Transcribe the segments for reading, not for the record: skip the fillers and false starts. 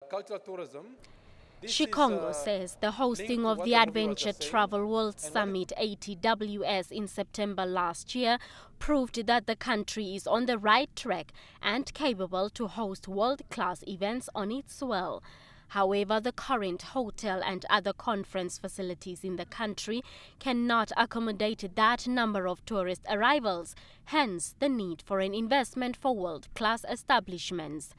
cultural tourism. Shikongo says the hosting of the Adventure Travel World Summit ATWS in September last year proved that the country is on the right track and capable to host world-class events on its soil. However, the current hotel and other conference facilities in the country cannot accommodate that number of tourist arrivals, hence the need for an investment for world-class establishments.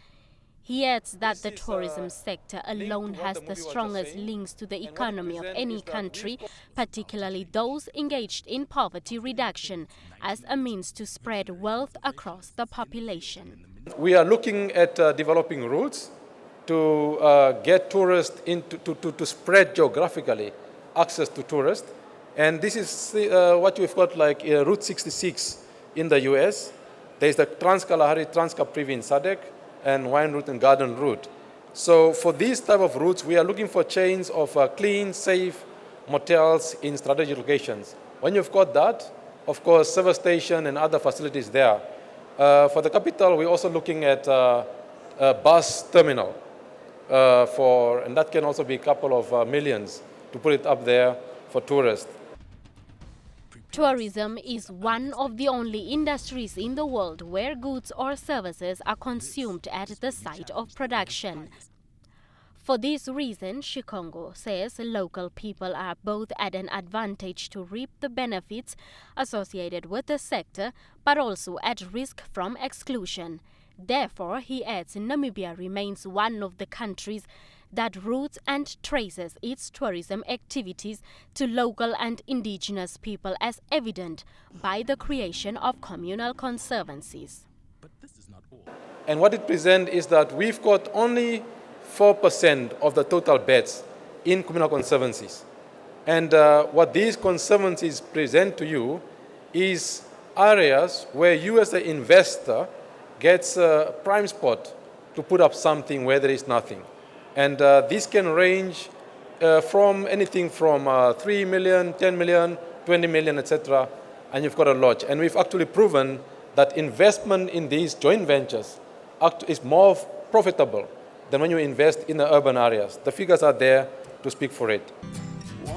He adds that the tourism sector alone has the strongest links to the economy of any country, particularly those engaged in poverty reduction, as a means to spread wealth across the population. We are looking at developing routes to get tourists to spread geographically access to tourists. And this is what we've got like Route 66 in the US. There's the Trans-Kalahari, Trans-Caprivi in SADC, and Wine Route and Garden Route. So for these type of routes, we are looking for chains of clean, safe motels in strategic locations. When you've got that, of course, service station and other facilities there. For the capital, we're also looking at a bus terminal, and that can also be a couple of millions to put it up there for tourists. Tourism is one of the only industries in the world where goods or services are consumed at the site of production. For this reason, Shikongo says local people are both at an advantage to reap the benefits associated with the sector, but also at risk from exclusion. Therefore, he adds, Namibia remains one of the countries that roots and traces its tourism activities to local and indigenous people, as evident by the creation of communal conservancies. But this is not all. And what it presents is that we've got only 4% of the total beds in communal conservancies. And what these conservancies present to you is areas where you as an investor gets a prime spot to put up something where there is nothing. And this can range from anything from 3 million, 10 million, 20 million, etc. And you've got a lodge. And we've actually proven that investment in these joint ventures is more profitable than when you invest in the urban areas. The figures are there to speak for it.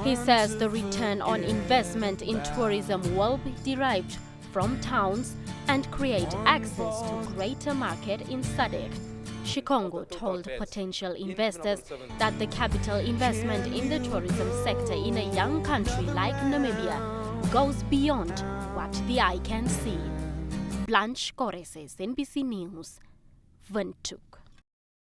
He says the return on investment in tourism will be derived from towns and create access to greater market in SADC. Shikongo told potential investors that the capital investment in the tourism sector in a young country like Namibia goes beyond what the eye can see. Blanche Correses, NBC News, Windhoek.